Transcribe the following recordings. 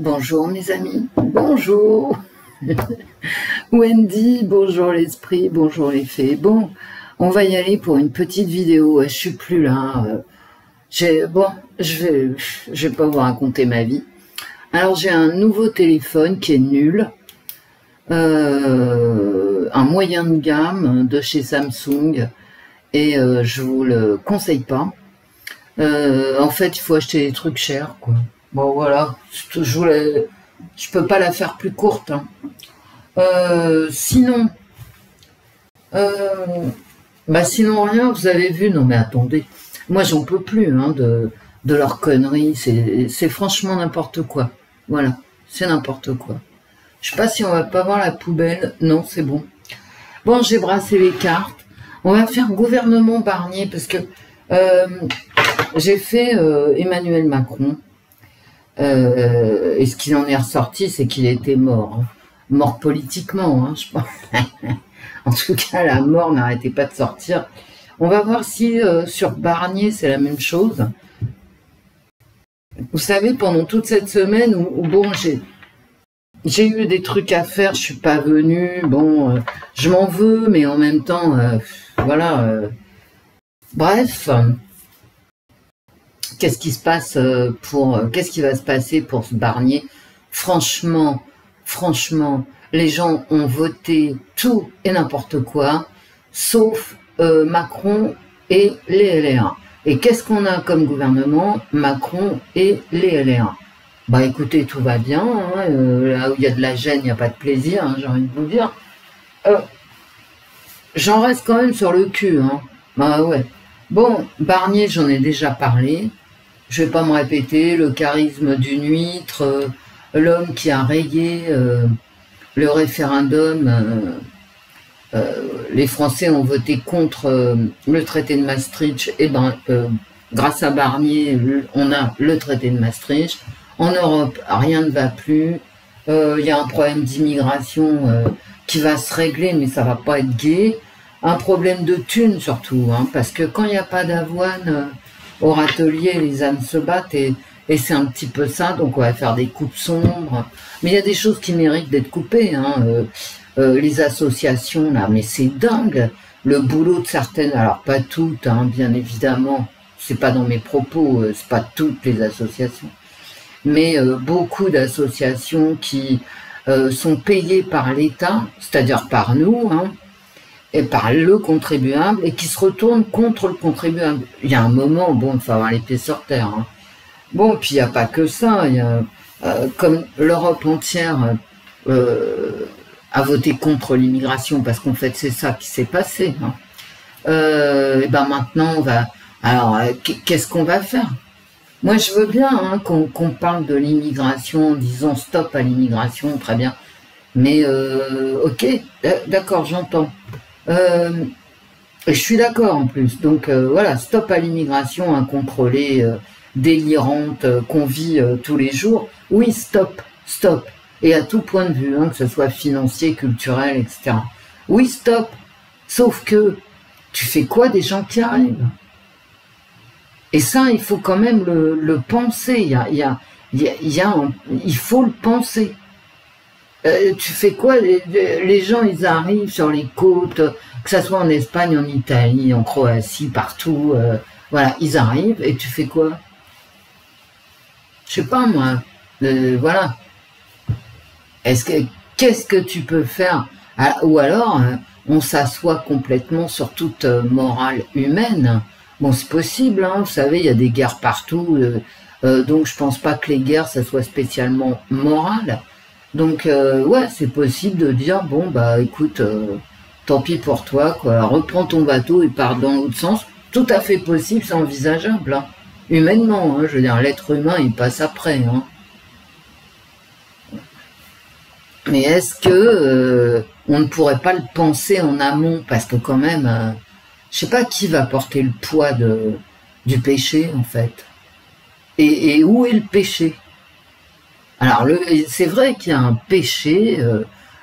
Bonjour mes amis, bonjour Wendy, bonjour l'esprit, bonjour les fées. Bon, on va y aller pour une petite vidéo, je suis plus là. Bon, je vais pas vous raconter ma vie. Alors j'ai un nouveau téléphone qui est nul, un moyen de gamme de chez Samsung, et je vous le conseille pas. En fait, il faut acheter des trucs chers, quoi. Bon, voilà, je peux pas la faire plus courte. Hein. Sinon rien, vous avez vu, non mais attendez, moi j'en peux plus hein, de leurs conneries, c'est franchement n'importe quoi. Voilà, c'est n'importe quoi. Je sais pas si on va pas voir la poubelle, non, c'est bon. Bon, j'ai brassé les cartes, on va faire gouvernement Barnier, parce que j'ai fait Emmanuel Macron, et ce qu'il en est ressorti, c'est qu'il était mort. Hein. Mort politiquement, hein, je pense. En tout cas, la mort n'arrêtait pas de sortir. On va voir si sur Barnier, c'est la même chose. Vous savez, pendant toute cette semaine, où bon, j'ai eu des trucs à faire, je suis pas venue, bon, je m'en veux, mais en même temps, voilà. Bref. Qu'est-ce qui se passe qu'est-ce qui va se passer pour ce Barnier? Franchement, les gens ont voté tout et n'importe quoi, sauf Macron et les LR. Et qu'est-ce qu'on a comme gouvernement? Macron et les LR. Bah écoutez, tout va bien, hein, là où il y a de la gêne, il n'y a pas de plaisir, hein, j'ai envie de vous dire. J'en reste quand même sur le cul, hein. Bah ouais. Bon, Barnier, j'en ai déjà parlé. Je vais pas me répéter, le charisme d'une huître, l'homme qui a rayé le référendum. Les Français ont voté contre le traité de Maastricht. Et ben, grâce à Barnier, on a le traité de Maastricht. En Europe, rien ne va plus. Il y a un problème d'immigration qui va se régler, mais ça va pas être gai. Un problème de thunes surtout, hein, parce que quand il n'y a pas d'avoine au râtelier, les ânes se battent, et c'est un petit peu ça, donc on va faire des coupes sombres. Mais il y a des choses qui méritent d'être coupées, hein, les associations, là, mais c'est dingue, le boulot de certaines, alors pas toutes, hein, bien évidemment, c'est pas dans mes propos, c'est pas toutes les associations, mais beaucoup d'associations qui sont payées par l'État, c'est-à-dire par nous, hein, et par le contribuable, et qui se retourne contre le contribuable. Il y a un moment, bon, il faut avoir les pieds sur terre. Hein. Bon, puis il n'y a pas que ça, il y a, comme l'Europe entière a voté contre l'immigration, parce qu'en fait c'est ça qui s'est passé. Hein. Et ben maintenant, on va... Alors, qu'est-ce qu'on va faire? Moi, je veux bien hein, qu'on parle de l'immigration en disant stop à l'immigration, très bien. Mais, ok, d'accord, j'entends. Et je suis d'accord en plus, donc voilà, stop à l'immigration incontrôlée, délirante, qu'on vit tous les jours. Oui, stop, et à tout point de vue, hein, que ce soit financier, culturel, etc. Oui, stop, sauf que tu fais quoi des gens qui arrivent? Et ça, il faut quand même le penser, il faut le penser. Tu fais quoi? Les gens, ils arrivent sur les côtes, que ça soit en Espagne, en Italie, en Croatie, partout. Voilà, ils arrivent et tu fais quoi? Je sais pas moi. Voilà. Qu'est-ce que tu peux faire? Ou alors, on s'assoit complètement sur toute morale humaine. Bon, c'est possible, hein, vous savez, il y a des guerres partout. Donc, je pense pas que les guerres, ça soit spécialement moral. Donc, ouais, c'est possible de dire, bon, bah, écoute, tant pis pour toi, quoi, reprends ton bateau et pars dans l'autre sens. Tout à fait possible, c'est envisageable, hein. Humainement, hein, je veux dire, l'être humain, il passe après, hein. Mais est-ce que on ne pourrait pas le penser en amont? Parce que quand même, je sais pas qui va porter le poids du péché, en fait. Et où est le péché? Alors, c'est vrai qu'il y a un péché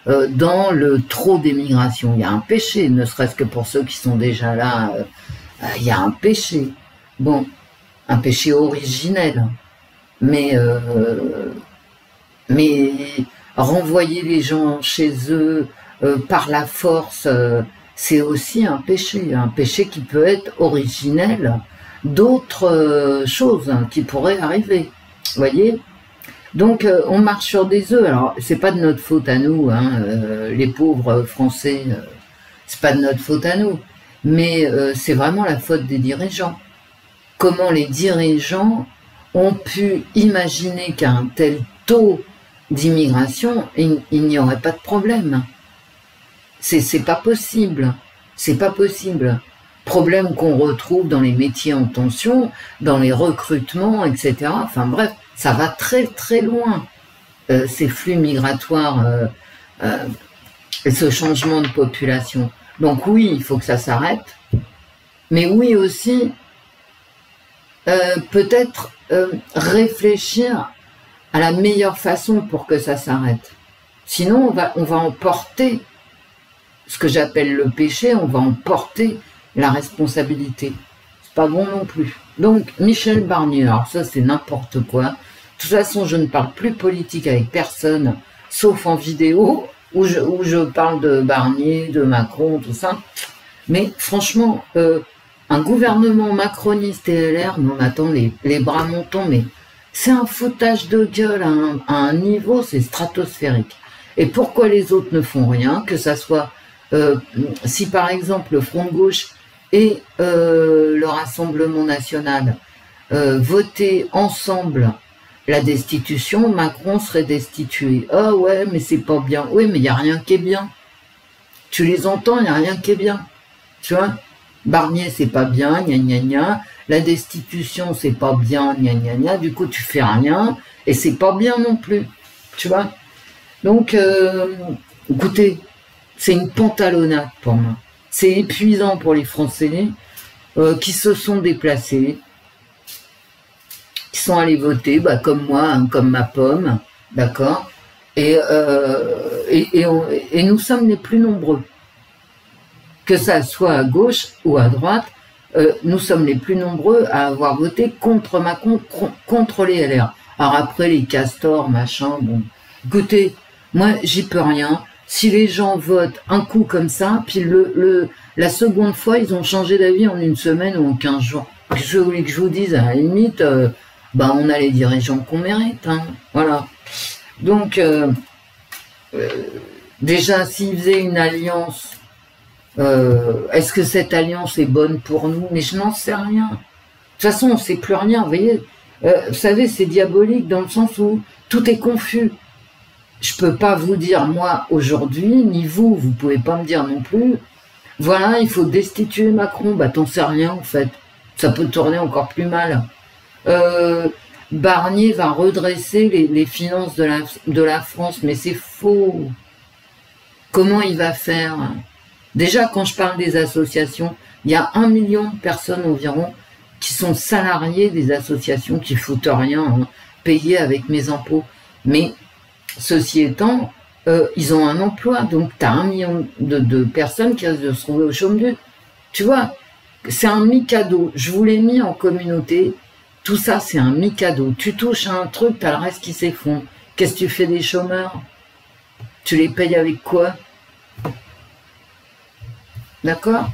dans le trop d'émigration. Il y a un péché, ne serait-ce que pour ceux qui sont déjà là. Il y a un péché. Bon, un péché originel. Mais Mais renvoyer les gens chez eux par la force, c'est aussi un péché qui peut être originel d'autres choses qui pourraient arriver. Vous voyez? Donc on marche sur des œufs. Alors c'est pas de notre faute à nous, hein, les pauvres Français, c'est pas de notre faute à nous, mais c'est vraiment la faute des dirigeants. Comment les dirigeants ont pu imaginer qu'à un tel taux d'immigration, il n'y aurait pas de problème. C'est pas possible. C'est pas possible. Problème qu'on retrouve dans les métiers en tension, dans les recrutements, etc. Enfin bref, ça va très très loin. Ces flux migratoires et ce changement de population. Donc oui, il faut que ça s'arrête. Mais oui aussi, peut-être réfléchir à la meilleure façon pour que ça s'arrête. Sinon, on va emporter ce que j'appelle le péché, on va emporter la responsabilité. C'est pas bon non plus. Donc, Michel Barnier, alors ça c'est n'importe quoi. De toute façon, je ne parle plus politique avec personne, sauf en vidéo, où je parle de Barnier, de Macron, tout ça. Mais franchement, un gouvernement macroniste et LR, non, attends, les bras montants, mais c'est un foutage de gueule à un niveau, c'est stratosphérique. Et pourquoi les autres ne font rien, que ça soit, si par exemple le Front de Gauche et le Rassemblement National votaient ensemble la destitution, Macron serait destitué. Ah ouais, mais c'est pas bien. Oui, mais il n'y a rien qui est bien. Tu les entends, il n'y a rien qui est bien. Tu vois, Barnier, c'est pas bien, gna gna gna. La destitution, c'est pas bien, gna gna gna. Du coup, tu fais rien, et c'est pas bien non plus. Tu vois. Donc, écoutez, c'est une pantalonnade pour moi. C'est épuisant pour les Français qui se sont déplacés, qui sont allés voter, bah, comme moi, hein, comme ma pomme, d'accord, et nous sommes les plus nombreux. Que ça soit à gauche ou à droite, nous sommes les plus nombreux à avoir voté contre Macron, contre les LR. Alors après, les castors, machin, bon, écoutez, moi, j'y peux rien. Si les gens votent un coup comme ça, puis la seconde fois, ils ont changé d'avis en une semaine ou en 15 jours. Je voulais que je vous dise, à la limite, bah, on a les dirigeants qu'on mérite, hein, voilà. Donc, déjà, s'ils faisaient une alliance, est-ce que cette alliance est bonne pour nous? Mais je n'en sais rien. De toute façon, on ne sait plus rien, vous voyez. Vous savez, c'est diabolique dans le sens où tout est confus. Je peux pas vous dire, moi, aujourd'hui, ni vous, vous pouvez pas me dire non plus, voilà, il faut destituer Macron, bah t'en sais rien, en fait. Ça peut tourner encore plus mal. Barnier va redresser les finances de la France, mais c'est faux. Comment il va faire? Déjà, quand je parle des associations, il y a 1 million de personnes environ qui sont salariés des associations qui foutent rien, hein, payées avec mes impôts. Mais ceci étant, ils ont un emploi, donc tu as 1 million de personnes qui risquent de se trouver au chômage. Tu vois, c'est un mi-cadeau. Je vous l'ai mis en communauté. Tout ça, c'est un mi-cadeau. Tu touches à un truc, tu as le reste qui s'effondre. Qu'est-ce que tu fais des chômeurs? Tu les payes avec quoi? D'accord?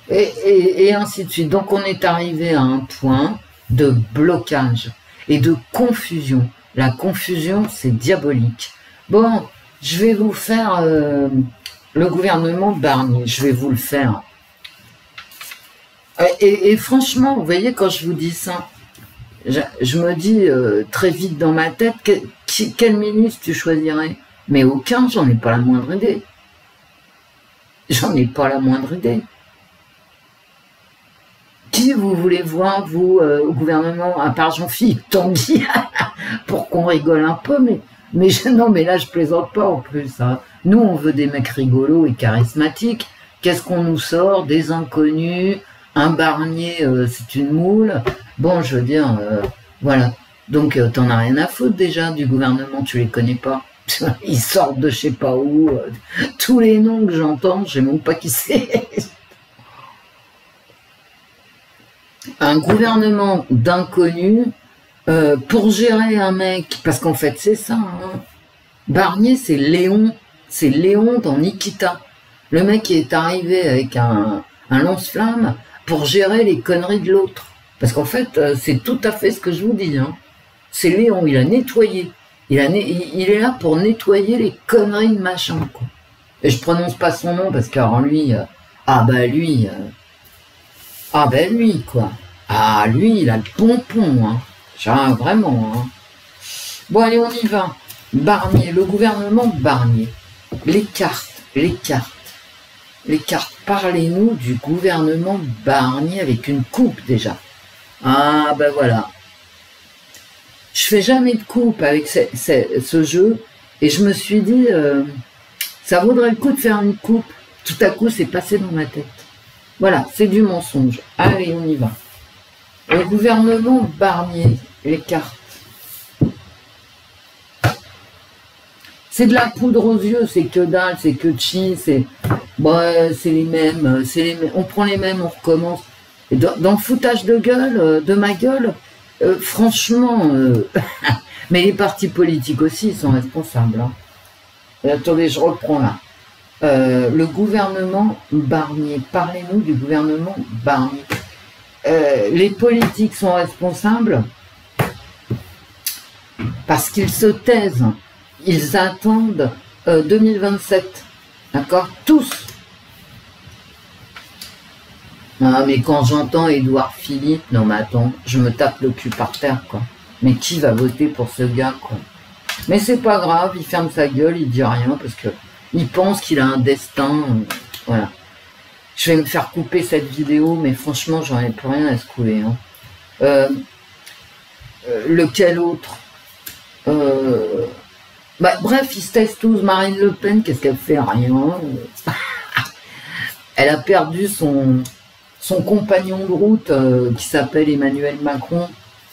Et ainsi de suite. Donc on est arrivé à un point de blocage et de confusion. La confusion, c'est diabolique. Bon, je vais vous faire le gouvernement Barnier. Je vais vous le faire. Et franchement, vous voyez, quand je vous dis ça, je me dis très vite dans ma tête, quel ministre tu choisirais? Mais aucun, j'en ai pas la moindre idée. J'en ai pas la moindre idée. Qui vous voulez voir, vous, au gouvernement, à part Jean-Philippe Tanguy, pour qu'on rigole un peu, non, mais là, je plaisante pas en plus. Hein. Nous, on veut des mecs rigolos et charismatiques. Qu'est-ce qu'on nous sort? Des inconnus, un Barnier, c'est une moule. Bon, je veux dire, voilà. Donc, t'en as rien à foutre déjà du gouvernement, tu les connais pas. Ils sortent de je sais pas où. Tous les noms que j'entends, je sais même pas qui c'est. Un gouvernement d'inconnus pour gérer un mec, parce qu'en fait c'est ça, hein. Barnier c'est Léon dans Nikita. Le mec qui est arrivé avec un lance-flamme pour gérer les conneries de l'autre. Parce qu'en fait, c'est tout à fait ce que je vous dis, hein. C'est Léon, il a nettoyé. Il est là pour nettoyer les conneries de machin, quoi. Et je prononce pas son nom parce qu'alors lui, lui, quoi. Ah, lui, il a le pompon, hein. Genre, vraiment, hein. Bon, allez, on y va. Barnier, le gouvernement Barnier. Les cartes. Parlez-nous du gouvernement Barnier avec une coupe, déjà. Ah, ben voilà. Je fais jamais de coupe avec ce jeu. Et je me suis dit, ça vaudrait le coup de faire une coupe. Tout à coup, c'est passé dans ma tête. Voilà, c'est du mensonge. Allez, on y va. Le gouvernement Barnier, les cartes. C'est de la poudre aux yeux, c'est que dalle, c'est que chi, c'est les mêmes, on prend les mêmes, on recommence. Et dans le foutage de gueule, de ma gueule, franchement, mais les partis politiques aussi, ils sont responsables. Hein. Et attendez, je reprends là. Le gouvernement Barnier, parlez-nous du gouvernement Barnier. Les politiques sont responsables parce qu'ils se taisent. Ils attendent 2027. D'accord? Tous. Ah, mais quand j'entends Édouard Philippe, non mais attends, je me tape le cul par terre, quoi. Mais qui va voter pour ce gars, quoi? Mais c'est pas grave, il ferme sa gueule, il dit rien, parce que il pense qu'il a un destin. Voilà. Je vais me faire couper cette vidéo, mais franchement, j'en ai plus rien à secouer. Hein. Lequel autre? Bref, ils se testent tous. Marine Le Pen, qu'est-ce qu'elle fait? Rien. Elle a perdu son compagnon de route qui s'appelle Emmanuel Macron.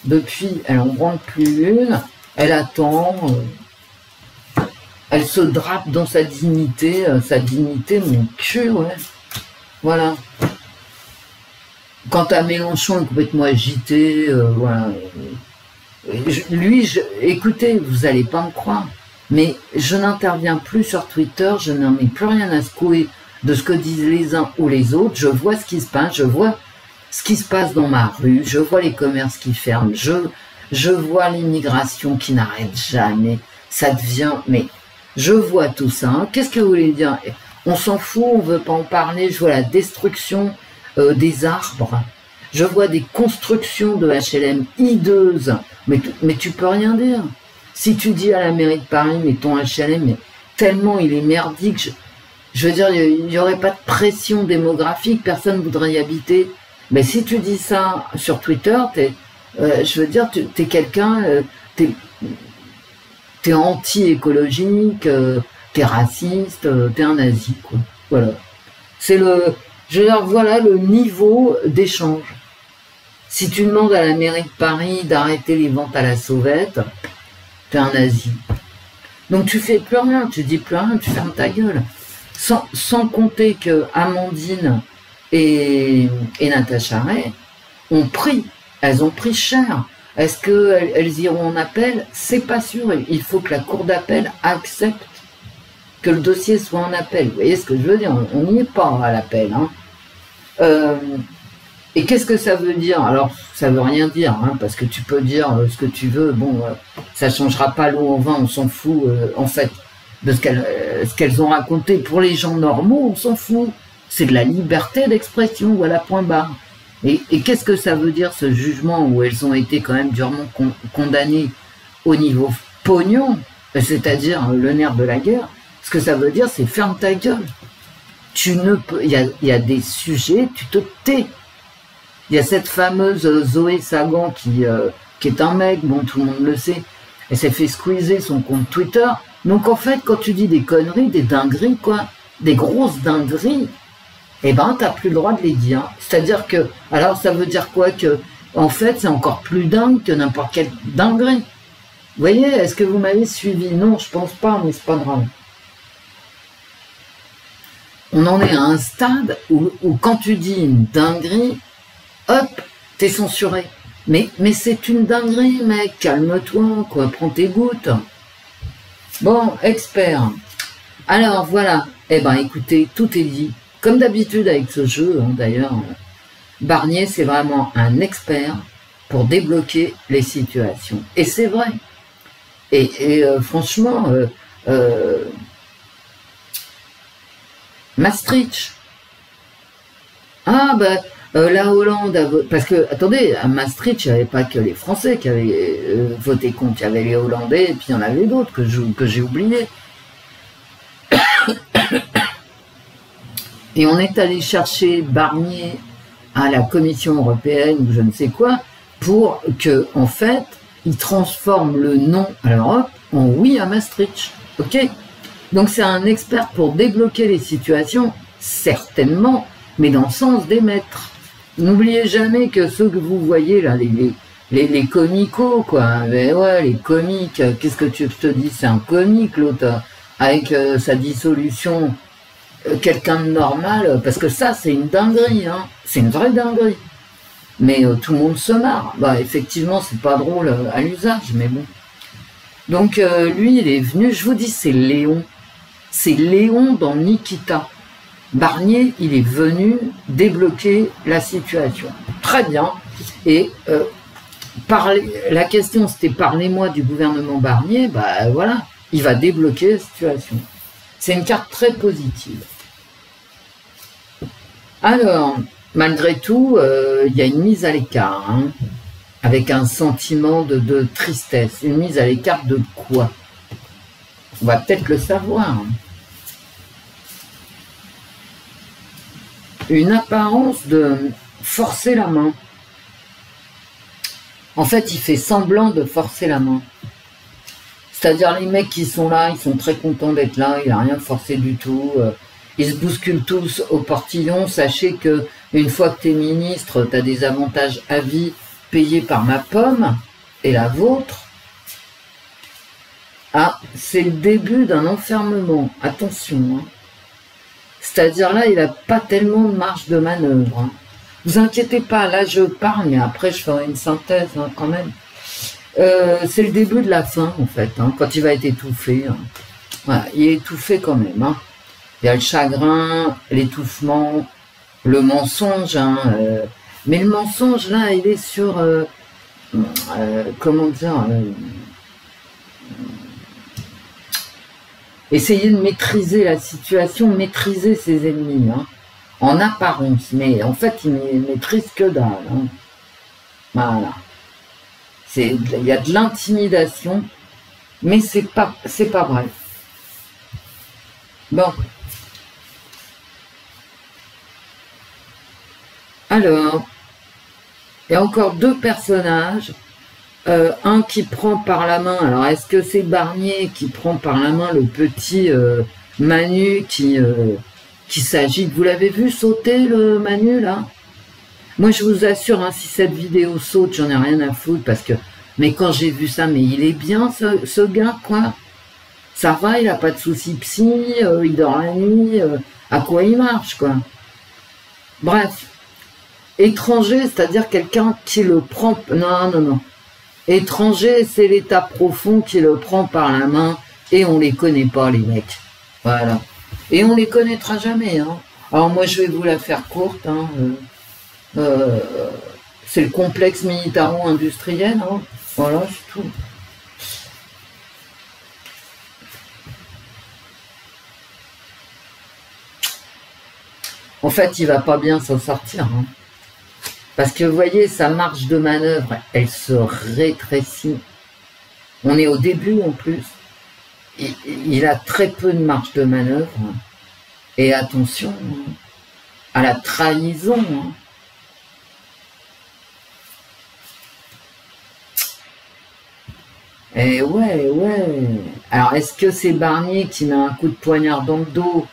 Depuis, elle en branle plus une. Elle attend. Elle se drape dans sa dignité. Mon cul, ouais. Voilà. Quant à Mélenchon, il est complètement agité. Voilà. Écoutez, vous n'allez pas me croire. Mais je n'interviens plus sur Twitter, je n'en ai plus rien à secouer de ce que disent les uns ou les autres. Je vois ce qui se passe, je vois ce qui se passe dans ma rue, je vois les commerces qui ferment, je vois l'immigration qui n'arrête jamais. Ça devient... Mais je vois tout ça. Hein. Qu'est-ce que vous voulez dire? On s'en fout, on veut pas en parler. Je vois la destruction des arbres. Je vois des constructions de HLM hideuses. Mais tu peux rien dire. Si tu dis à la mairie de Paris, mais ton HLM, mais tellement il est merdique, je veux dire, il n'y aurait pas de pression démographique, personne ne voudrait y habiter. Mais si tu dis ça sur Twitter, je veux dire, t'es quelqu'un, t'es anti-écologique, t'es raciste, t'es un nazi, quoi. Voilà. Je veux dire, voilà le niveau d'échange. Si tu demandes à la mairie de Paris d'arrêter les ventes à la sauvette, t'es un nazi. Donc tu fais plus rien, tu dis plus rien, tu fermes ta gueule. Sans compter que Amandine et Natacha Ray elles ont pris cher. Est-ce qu'elles iront en appel? C'est pas sûr. Il faut que la cour d'appel accepte que le dossier soit en appel. Vous voyez ce que je veux dire? On n'y est pas à l'appel. Hein. Et qu'est-ce que ça veut dire? Alors, ça veut rien dire, hein, parce que tu peux dire ce que tu veux. Bon, ça changera pas l'eau au vin, on s'en fout, en fait, de ce qu'elles ont raconté. Pour les gens normaux, on s'en fout. C'est de la liberté d'expression, voilà, point barre. Et qu'est-ce que ça veut dire, ce jugement où elles ont été quand même durement condamnées au niveau pognon, c'est-à-dire le nerf de la guerre? Ce que ça veut dire, c'est ferme ta gueule. Tu ne peux... Il y a des sujets, tu te tais. Il y a cette fameuse Zoé Sagan qui est un mec, bon, tout le monde le sait. Elle s'est fait squeezer son compte Twitter. Donc, en fait, quand tu dis des conneries, des dingueries, quoi, des grosses dingueries, eh ben, t'as plus le droit de les dire. C'est-à-dire que, alors, ça veut dire quoi? Que, en fait, c'est encore plus dingue que n'importe quelle dinguerie. Vous voyez, est-ce que vous m'avez suivi? Non, je pense pas, mais c'est pas grave. On en est à un stade où quand tu dis une dinguerie, hop, t'es censuré. Mais c'est une dinguerie, mec, calme-toi, quoi, prends tes gouttes. Bon, expert. Alors, voilà. Eh ben, écoutez, tout est dit. Comme d'habitude avec ce jeu, hein, d'ailleurs, Barnier, c'est vraiment un expert pour débloquer les situations. Et c'est vrai. Et franchement, Maastricht. Ah, ben, la Hollande, parce que, attendez, à Maastricht, il n'y avait pas que les Français qui avaient voté contre, il y avait les Hollandais, et puis il y en avait d'autres que j'ai oubliés. Et on est allé chercher Barnier à la Commission européenne, ou je ne sais quoi, pour que, en fait, il transforme le non à l'Europe en oui à Maastricht. Ok? Donc c'est un expert pour débloquer les situations, certainement, mais dans le sens des maîtres. N'oubliez jamais que ceux que vous voyez là, les comicos, quoi. Mais ouais, les comiques, qu'est-ce que tu te dis? C'est un comique, l'autre, avec sa dissolution. Quelqu'un de normal, parce que ça, c'est une dinguerie, hein. C'est une vraie dinguerie. Mais tout le monde se marre. Bah, effectivement, c'est pas drôle à l'usage, mais bon. Donc, lui, il est venu, je vous dis, c'est Léon. C'est Léon dans Nikita. Barnier, il est venu débloquer la situation. Très bien. Et la question, c'était parlez-moi du gouvernement Barnier. Bah voilà, il va débloquer la situation. C'est une carte très positive. Alors, malgré tout, il y a une mise à l'écart, hein, avec un sentiment de tristesse. Une mise à l'écart de quoi? On va peut-être le savoir. Hein. Une apparence de forcer la main. En fait, il fait semblant de forcer la main. C'est-à-dire les mecs qui sont là, ils sont très contents d'être là, il n'a rien forcé du tout. Ils se bousculent tous au portillon. Sachez que une fois que tu es ministre, tu as des avantages à vie payés par ma pomme et la vôtre. Ah, c'est le début d'un enfermement. Attention. Hein. C'est-à-dire là, il n'a pas tellement de marge de manœuvre. Hein. Vous inquiétez pas, là je parle, mais après je ferai une synthèse hein, quand même. C'est le début de la fin en fait, hein, quand il va être étouffé. Hein. Voilà, il est étouffé quand même. Hein. Il y a le chagrin, l'étouffement, le mensonge. Hein, mais le mensonge là, il est sur... comment dire essayer de maîtriser la situation, maîtriser ses ennemis, hein, en apparence, mais en fait, il ne maîtrise que dalle. Hein. Voilà. Il y a de l'intimidation, mais c'est pas vrai. Bon. Alors, il y a encore deux personnages. Un qui prend par la main, alors est-ce que c'est Barnier qui prend par la main le petit Manu qui s'agite? Vous l'avez vu sauter le Manu là? Moi je vous assure, hein, si cette vidéo saute, j'en ai rien à foutre parce que, mais quand j'ai vu ça, mais il est bien ce gars quoi. Ça va, il a pas de soucis psy, il dort la nuit, à quoi il marche quoi. Bref, étranger, c'est-à-dire quelqu'un qui le prend, non. Étranger, c'est l'état profond qui le prend par la main et on les connaît pas, les mecs. Voilà. Et on les connaîtra jamais. Hein. Alors moi, je vais vous la faire courte. Hein. C'est le complexe militaro-industriel. Hein. Voilà, c'est tout. En fait, il va pas bien s'en sortir. Hein. Parce que vous voyez, sa marge de manœuvre, elle se rétrécit. On est au début en plus. Il a très peu de marge de manœuvre. Et attention à la trahison. Et ouais. Alors, est-ce que c'est Barnier qui met un coup de poignard dans le dos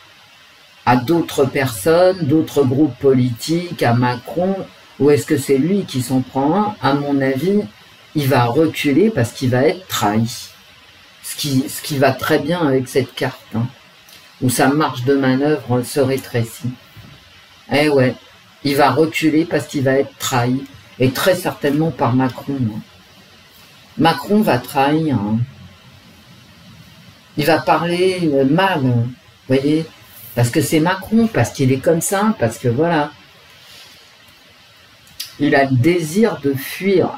à d'autres personnes, d'autres groupes politiques, à Macron? Ou est-ce que c'est lui qui s'en prend un? À mon avis, il va reculer parce qu'il va être trahi. Ce qui va très bien avec cette carte, hein, où sa marge de manœuvre se rétrécit. Eh ouais, il va reculer parce qu'il va être trahi. Et très certainement par Macron. Hein. Macron va trahir. Hein. Il va parler mal, vous voyez, parce que c'est Macron, parce qu'il est comme ça, parce que voilà. Il a le désir de fuir.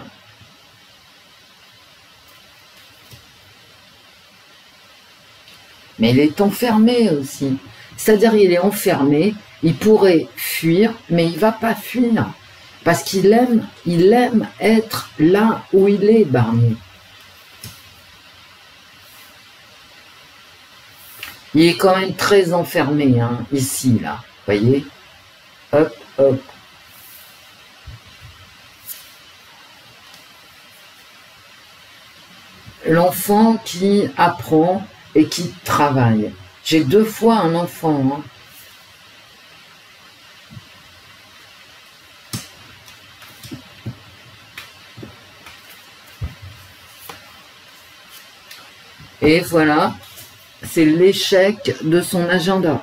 Mais il est enfermé aussi. C'est-à-dire il est enfermé, il pourrait fuir, mais il ne va pas fuir. Parce qu'il aime être là où il est, Barnier. Il est quand même très enfermé, hein, ici, là. Vous voyez? Hop, hop. L'enfant qui apprend et qui travaille. J'ai 2 fois un enfant. Hein. Et voilà, c'est l'échec de son agenda.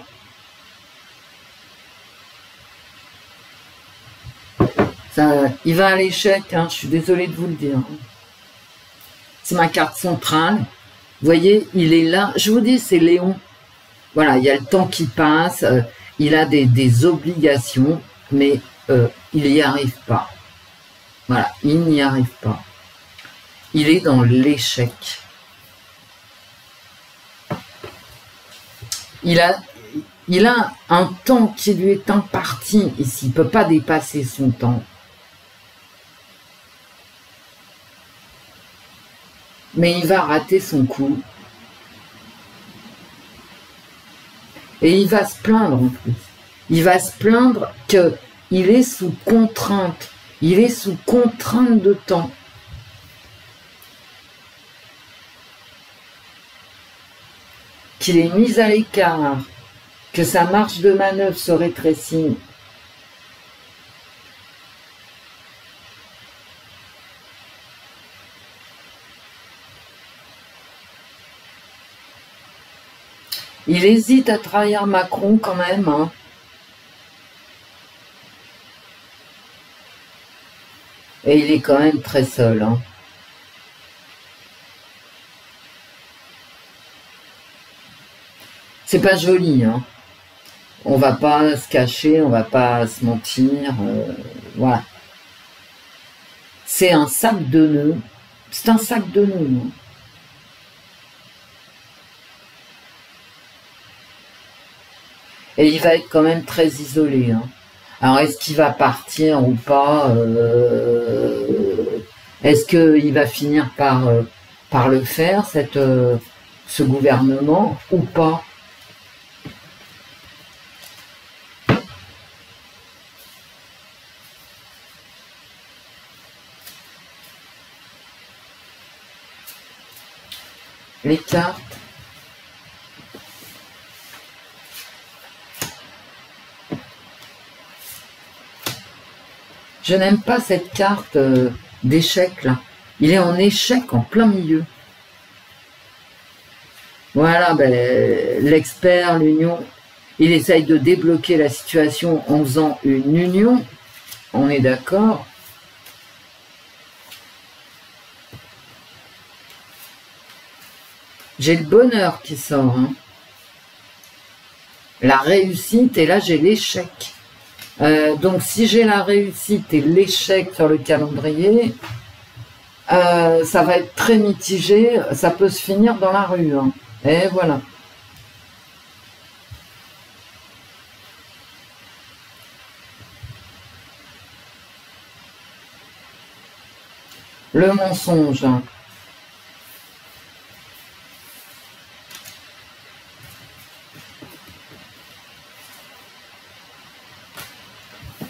Ça, il va à l'échec, hein, je suis désolée de vous le dire. C'est ma carte centrale. Vous voyez, il est là. Je vous dis, c'est Léon. Voilà, il y a le temps qui passe, il a des obligations, mais il n'y arrive pas. Voilà, il n'y arrive pas. Il est dans l'échec. Il a un temps qui lui est imparti ici. Il ne peut pas dépasser son temps. Mais il va rater son coup. Et il va se plaindre en plus. Il va se plaindre qu'il est sous contrainte. Il est sous contrainte de temps. Qu'il est mis à l'écart. Que sa marge de manœuvre se rétrécit. Il hésite à trahir Macron quand même. Hein. Et il est quand même très seul. Hein. C'est pas joli. Hein. On va pas se cacher, on va pas se mentir. Voilà. C'est un sac de nœuds. C'est un sac de nœuds. Hein. Et il va être quand même très isolé. Hein. Alors, est-ce qu'il va partir ou pas Est-ce qu'il va finir par le faire, ce gouvernement, ou pas? Les cartes. Je n'aime pas cette carte d'échec là. Il est en échec en plein milieu. Voilà, ben, l'expert, l'union. Il essaye de débloquer la situation en faisant une union. On est d'accord. J'ai le bonheur qui sort. Hein. La réussite et là j'ai l'échec. Donc si j'ai la réussite et l'échec sur le calendrier, ça va être très mitigé, ça peut se finir dans la rue. Hein. Et voilà. Le mensonge.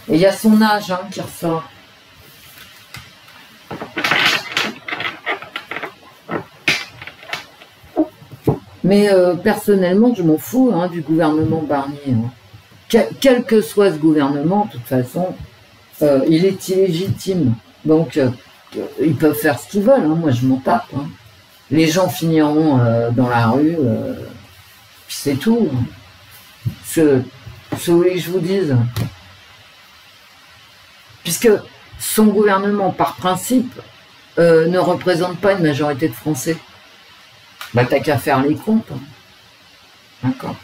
Et il y a son âge hein, qui ressort. Mais personnellement, je m'en fous hein, du gouvernement Barnier. Hein. Quel que soit ce gouvernement, de toute façon, il est illégitime. Donc, ils peuvent faire ce qu'ils veulent. Hein. Moi, je m'en tape. Hein. Les gens finiront dans la rue. Puis c'est tout. Hein. Ce que je vous dise. Puisque son gouvernement, par principe, ne représente pas une majorité de Français. Bah, t'as qu'à faire les comptes. Hein. D'accord.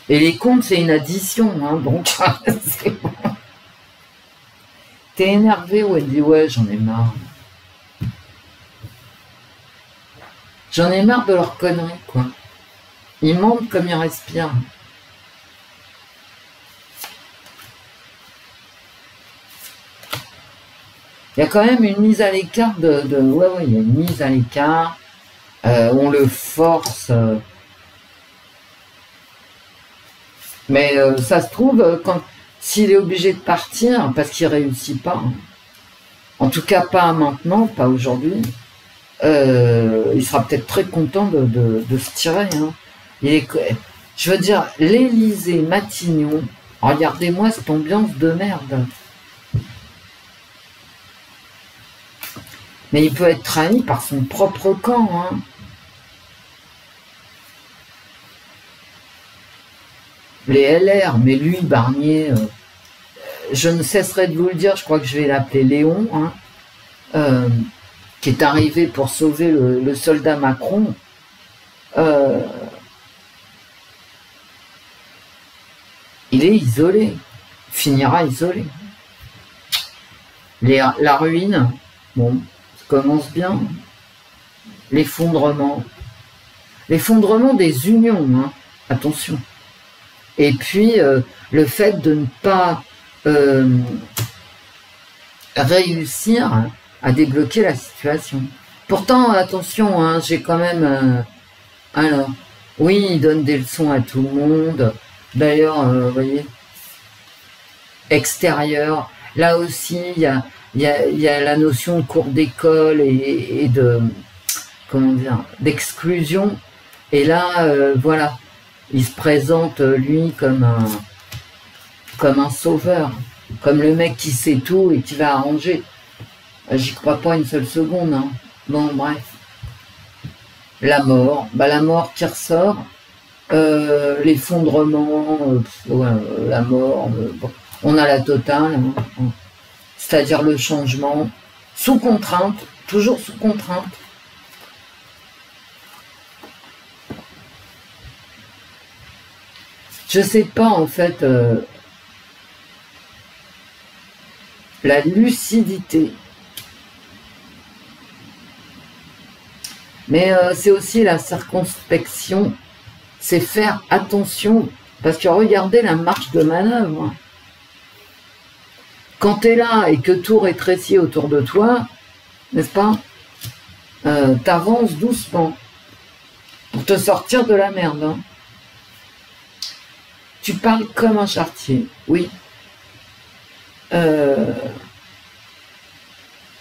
Et les comptes, c'est une addition, hein, donc c'est bon. T'es énervé ou elle dit ouais, j'en ai marre. J'en ai marre de leurs conneries, quoi. Ils mentent comme ils respirent. Il y a quand même une mise à l'écart ouais, il y a une mise à l'écart. On le force. Mais ça se trouve, s'il est obligé de partir, parce qu'il réussit pas, hein. En tout cas pas maintenant, pas aujourd'hui, il sera peut-être très content de se tirer. Hein. Je veux dire, l'Élysée Matignon, regardez-moi cette ambiance de merde. Mais il peut être trahi par son propre camp. Hein. Les LR, mais lui, Barnier, je ne cesserai de vous le dire, je crois que je vais l'appeler Léon, hein, qui est arrivé pour sauver le soldat Macron. Il est isolé, finira isolé. La ruine, bon, ça commence bien. L'effondrement des unions, hein, attention. Et puis, le fait de ne pas réussir à débloquer la situation. Pourtant, attention, hein, j'ai quand même... alors, oui, il donne des leçons à tout le monde. D'ailleurs, vous voyez, extérieur. Là aussi, il y a la notion de cours d'école et de... comment dire, d'exclusion. Et là, voilà. Il se présente, lui, comme un sauveur, comme le mec qui sait tout et qui va arranger. J'y crois pas une seule seconde. Hein. Bon, bref. La mort, la mort qui ressort, l'effondrement, ouais, la mort, bon. On a la totale, hein. C'est-à-dire le changement, sous contrainte, toujours sous contrainte. Je sais pas, en fait, la lucidité. Mais c'est aussi la circonspection, c'est faire attention, parce que regardez la marche de manœuvre. Quand tu es là et que tout rétrécit autour de toi, n'est-ce pas, t'avances doucement pour te sortir de la merde. Hein. Tu parles comme un charretier, oui. On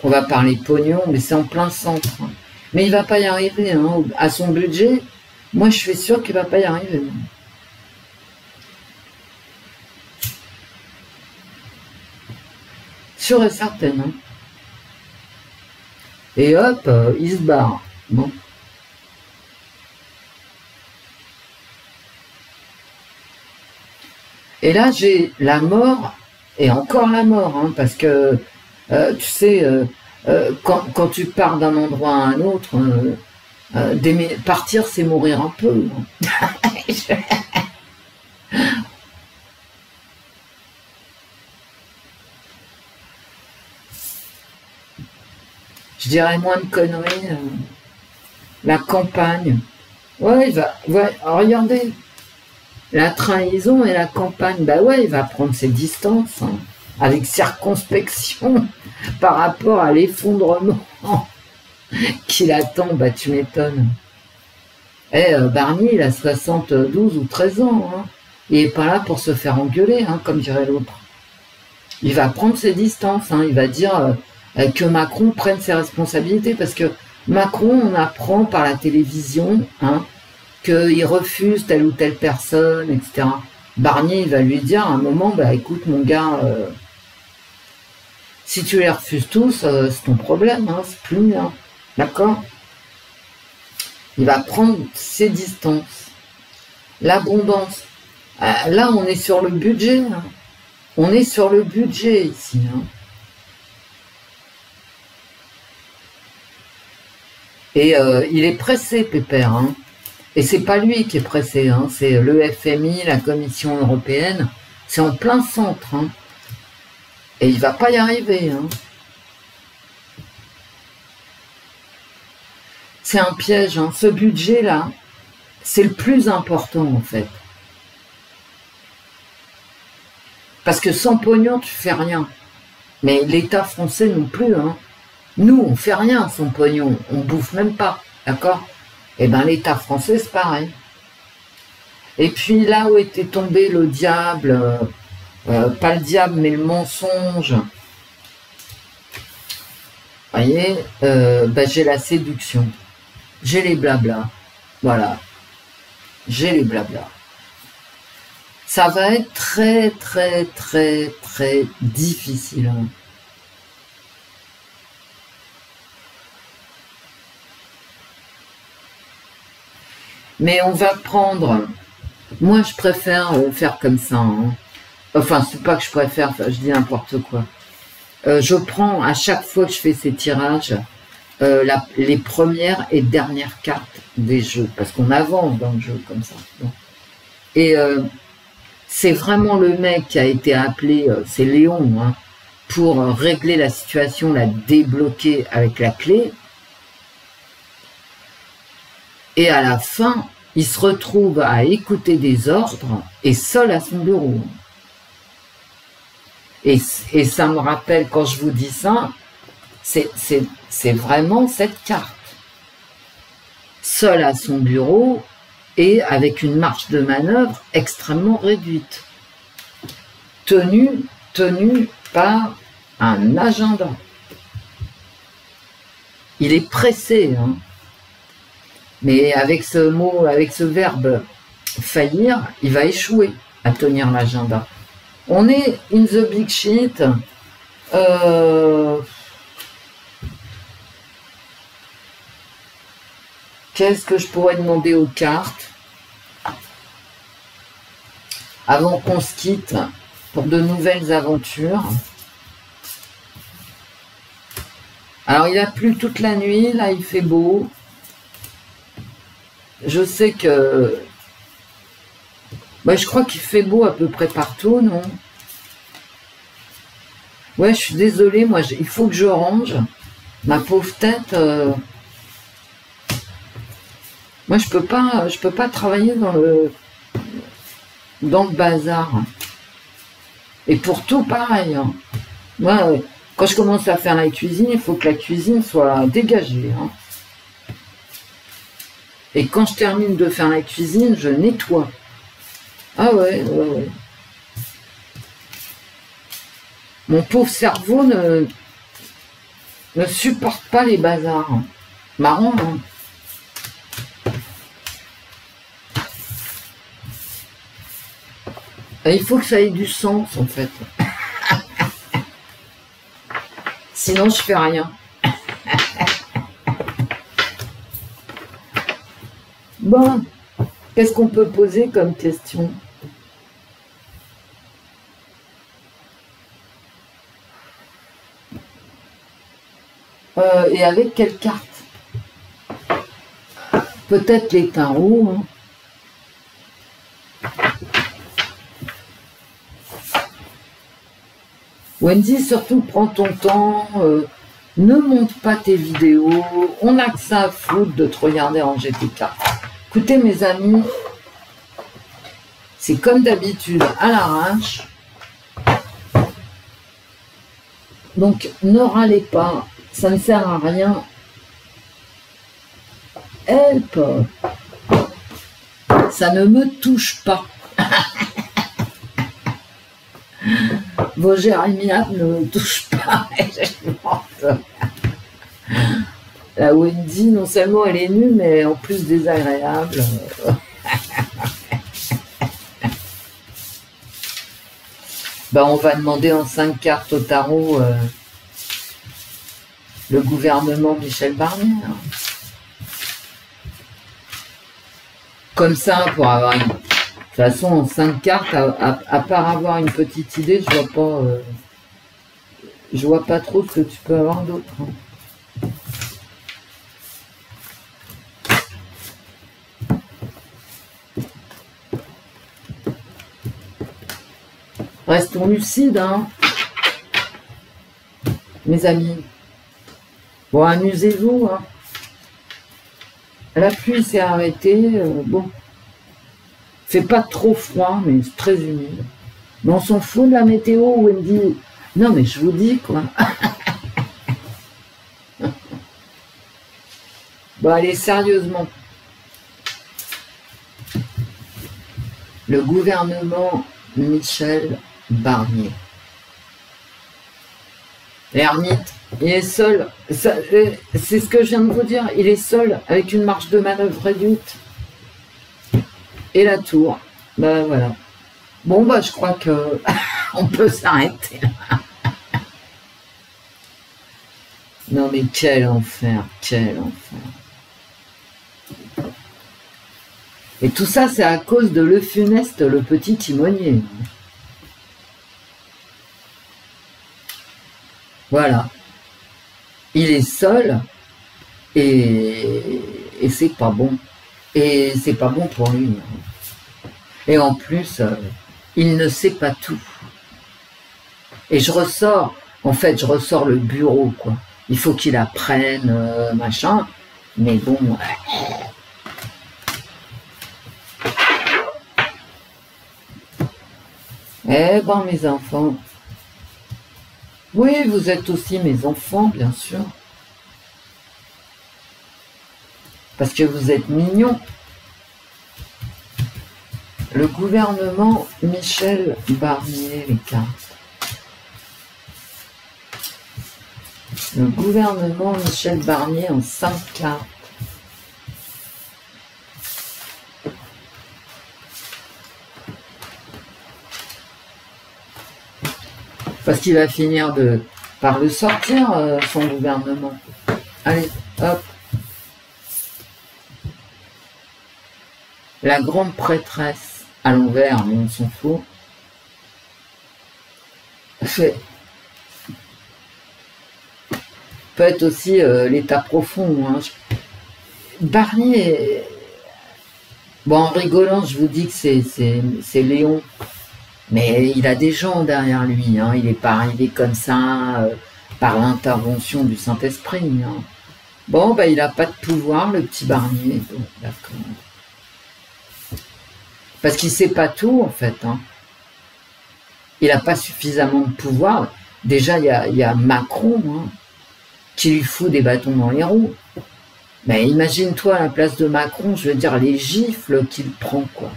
va parler pognon, mais c'est en plein centre. Mais il va pas y arriver, hein. À son budget, moi je suis sûr qu'il va pas y arriver. Sûr et certaine. Hein. Et hop, il se barre. Bon. Et là, j'ai la mort, et encore la mort, hein, parce que, tu sais, quand tu pars d'un endroit à un autre, partir, c'est mourir un peu. Je dirais moins de conneries. La campagne. Ouais, il va. Ouais, regardez. La trahison et la campagne. Bah ouais, il va prendre ses distances, hein, avec circonspection par rapport à l'effondrement qui l'attend. Bah tu m'étonnes. Barnier, il a 72 ou 13 ans. Hein. Il n'est pas là pour se faire engueuler, hein, comme dirait l'autre. Il va prendre ses distances. Hein, il va dire que Macron prenne ses responsabilités. Parce que Macron, on apprend par la télévision, hein, qu'il refuse telle ou telle personne, etc. Barnier, il va lui dire à un moment, bah écoute mon gars, si tu les refuses tous, c'est ton problème, hein, c'est plus mien. D'accord? Il va prendre ses distances. L'abondance. Là, on est sur le budget. Hein. On est sur le budget ici. Hein. Et il est pressé, Pépère. Hein. Et c'est pas lui qui est pressé. Hein. C'est le FMI, la Commission européenne. C'est en plein centre. Hein. Et il va pas y arriver. Hein. C'est un piège. Hein. Ce budget-là, c'est le plus important, en fait. Parce que sans pognon, tu fais rien. Mais l'État français non plus. Hein. Nous, on fait rien sans pognon. On bouffe même pas. D'accord? Eh bien, l'État français, c'est pareil. Et puis, là où était tombé le diable, pas le diable, mais le mensonge, vous voyez, j'ai la séduction. J'ai les blablas. Voilà. J'ai les blablas. Ça va être très, très, très, très difficile. Hein. Mais on va prendre... Moi, je préfère faire comme ça. Hein. Enfin, c'est pas que je préfère, je dis n'importe quoi. Je prends, à chaque fois que je fais ces tirages, les premières et dernières cartes des jeux. Parce qu'on avance dans le jeu comme ça. Bon. Et c'est vraiment le mec qui a été appelé, c'est Léon, hein, pour régler la situation, la débloquer avec la clé. Et à la fin, il se retrouve à écouter des ordres et seul à son bureau. Et ça me rappelle, quand je vous dis ça, c'est vraiment cette carte. Seul à son bureau et avec une marge de manœuvre extrêmement réduite. Tenu par un agenda. Il est pressé, hein. Mais avec ce mot, avec ce verbe faillir, il va échouer à tenir l'agenda. On est in the big shit. Qu'est-ce que je pourrais demander aux cartes avant qu'on se quitte pour de nouvelles aventures? Alors, il a plu toute la nuit, là, il fait beau. Je sais que... je crois qu'il fait beau à peu près partout, non? Ouais, je suis désolée, moi, il faut que je range. Ma pauvre tête... Moi, je peux pas travailler dans le bazar. Et pour tout, pareil. Hein. Moi, quand je commence à faire la cuisine, il faut que la cuisine soit dégagée. Hein. Et quand je termine de faire la cuisine, je nettoie. Ah ouais. Mon pauvre cerveau ne supporte pas les bazars. Marrant, hein. Et il faut que ça ait du sens, en fait. Sinon, je fais rien. Bon, qu'est-ce qu'on peut poser comme question? Et avec quelle carte? Peut-être les tarots. Hein. Wendy, surtout prends ton temps, ne monte pas tes vidéos, on n'a que ça à foutre de te regarder ranger tes cartes. Écoutez mes amis, c'est comme d'habitude à l'arrache. Donc ne râlez pas, ça ne sert à rien. Help! Ça ne me touche pas. Vos jérémiades ne me touchent pas. La Wendy, non seulement elle est nue, mais en plus désagréable. On va demander en 5 cartes au tarot le gouvernement Michel Barnier. Comme ça, pour avoir une... façon, en 5 cartes, à part avoir une petite idée, je vois pas trop ce que tu peux avoir d'autre. Hein. Restons lucides, hein, mes amis. Bon, amusez-vous. Hein. La pluie s'est arrêtée. Bon, fait pas trop froid, mais c'est très humide. Mais on s'en fout de la météo, Wendy. Non, mais je vous dis, quoi. Bon, allez, sérieusement. Le gouvernement Michel Barnier. L'ermite, il est seul. C'est ce que je viens de vous dire. Il est seul avec une marge de manœuvre réduite. Et la tour. Ben voilà. Bon, bah, je crois que on peut s'arrêter là. Non, mais quel enfer, quel enfer. Et tout ça, c'est à cause de Le Funeste, le petit timonier. Voilà. Il est seul et c'est pas bon. Et c'est pas bon pour lui. Et en plus, il ne sait pas tout. Et je ressors le bureau, quoi. Il faut qu'il apprenne, machin. Mais bon... Eh ben, mes enfants. Oui, vous êtes aussi mes enfants, bien sûr. Parce que vous êtes mignons. Le gouvernement Michel Barnier, les cartes. Le gouvernement Michel Barnier en 5 cartes. Parce qu'il va finir par le sortir, son gouvernement. Allez, hop. La grande prêtresse à l'envers, mais on s'en fout. Peut être aussi l'état profond. Hein. Barnier, bon, en rigolant, je vous dis que c'est Léon. Mais il a des gens derrière lui, hein. Il n'est pas arrivé comme ça par l'intervention du Saint-Esprit. Hein. Bon, bah, il n'a pas de pouvoir, le petit Barnier. Bon, d'accord. Parce qu'il ne sait pas tout, en fait. Hein. Il n'a pas suffisamment de pouvoir. Déjà, il y a Macron hein, qui lui fout des bâtons dans les roues. Mais imagine-toi à la place de Macron, je veux dire, les gifles qu'il prend, quoi.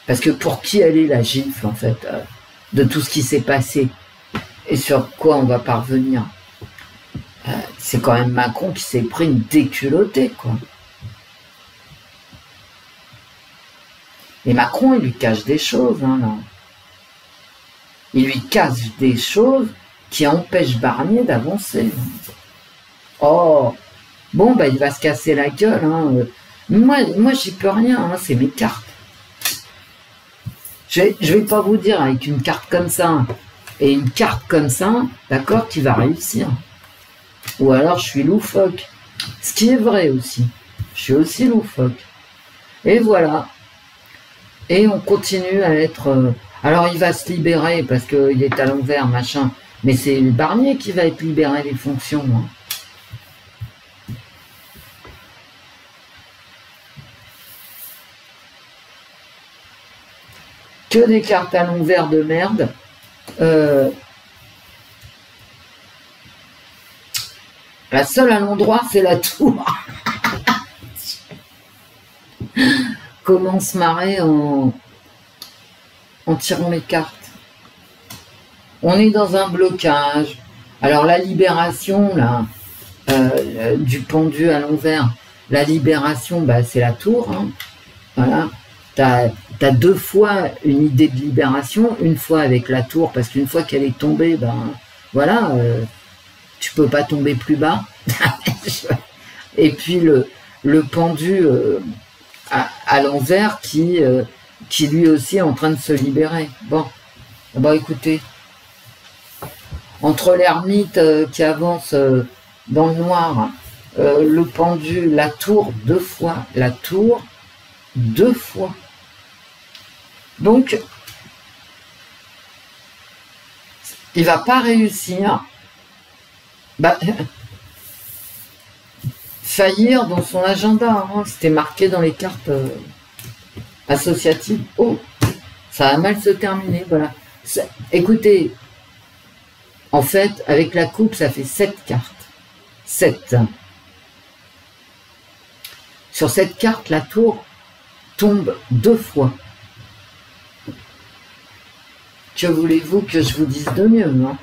Parce que pour qui elle est la gifle, en fait, de tout ce qui s'est passé et sur quoi on va parvenir. C'est quand même Macron qui s'est pris une déculottée, quoi. Et Macron, il lui cache des choses, hein, là. Il lui cache des choses qui empêchent Barnier d'avancer. Oh, bon, bah, il va se casser la gueule, hein. Moi j'y peux rien, hein, c'est mes cartes. Je vais pas vous dire avec une carte comme ça et une carte comme ça, d'accord, qui va réussir. Ou alors je suis loufoque. Ce qui est vrai aussi. Je suis aussi loufoque. Et voilà. Et on continue à être... alors il va se libérer parce qu'il est à l'envers, machin. Mais c'est Barnier qui va être libéré des fonctions. Hein. Que des cartes à l'envers de merde. La seule à l'endroit, c'est la tour. Comment se marrer en tirant mes cartes. On est dans un blocage. Alors la libération, là, du pendu à l'envers, la libération, bah, c'est la tour. Hein. Voilà. T'as 2 fois une idée de libération, une fois avec la tour, parce qu'une fois qu'elle est tombée, ben voilà, tu peux pas tomber plus bas. Et puis le pendu à l'envers qui lui aussi est en train de se libérer. Bon, écoutez, entre l'ermite qui avance dans le noir, le pendu, la tour 2 fois, donc il va pas réussir, faillir dans son agenda, hein. C'était marqué dans les cartes associatives. Oh, ça va mal se terminer, voilà. Écoutez, en fait, avec la coupe, ça fait 7 cartes. 7. Sur cette carte, la tour tombe 2 fois. Que voulez-vous que je vous dise de mieux, hein?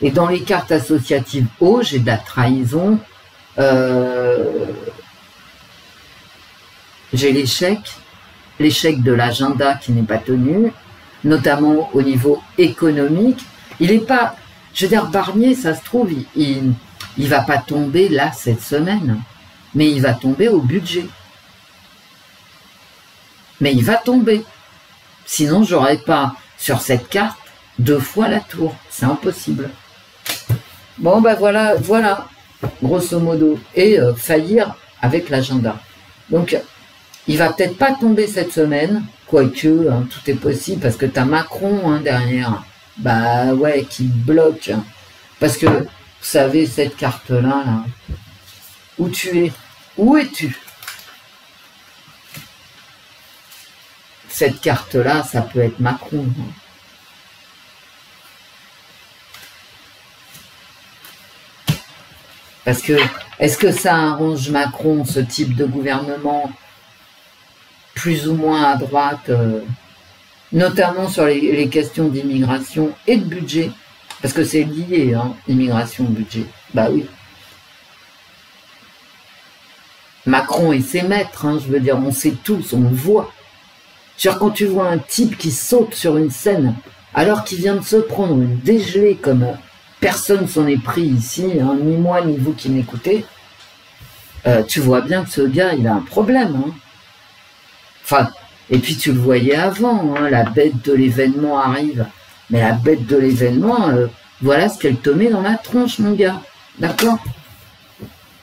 Et dans les cartes associatives haut, j'ai de la trahison, j'ai l'échec de l'agenda qui n'est pas tenu, notamment au niveau économique. Il n'est pas, je veux dire, Barnier, ça se trouve, il va pas tomber là cette semaine, mais il va tomber au budget. Mais il va tomber. Sinon, j'aurais pas sur cette carte 2 fois la tour. C'est impossible. Bon, voilà, grosso modo. Et faillir avec l'agenda. Donc, il va peut-être pas tomber cette semaine, quoique, hein, tout est possible, parce que tu as Macron hein, derrière. Ouais, qui bloque. Hein. Parce que, vous savez, cette carte-là, là, où tu es? Où es-tu? Cette carte-là, ça peut être Macron. Hein. Parce que, est-ce que ça arrange Macron, ce type de gouvernement, plus ou moins à droite, notamment sur les questions d'immigration et de budget, parce que c'est lié, hein, immigration, budget. Bah oui. Macron et ses maîtres, hein, je veux dire, on sait tous, on le voit. Genre quand tu vois un type qui saute sur une scène, alors qu'il vient de se prendre une dégelée comme personne s'en est pris ici, hein, ni moi ni vous qui m'écoutez, tu vois bien que ce gars, il a un problème. Hein. Enfin, et puis tu le voyais avant, hein, la bête de l'événement arrive. Mais la bête de l'événement, voilà ce qu'elle te met dans la tronche, mon gars. D'accord?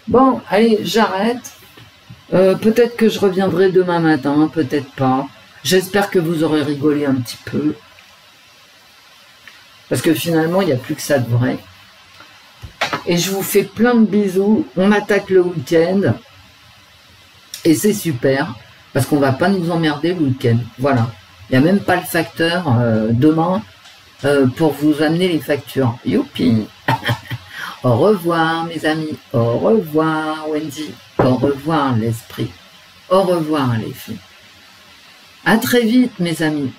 Bon, allez, j'arrête. Peut-être que je reviendrai demain matin, peut-être pas. J'espère que vous aurez rigolé un petit peu. Parce que finalement, il n'y a plus que ça de vrai. Et je vous fais plein de bisous. On attaque le week-end. Et c'est super. Parce qu'on ne va pas nous emmerder le week-end. Voilà. Il n'y a même pas le facteur demain pour vous amener les factures. Youpi. Au revoir mes amis. Au revoir Wendy. Au revoir l'esprit. Au revoir les filles. À très vite mes amis.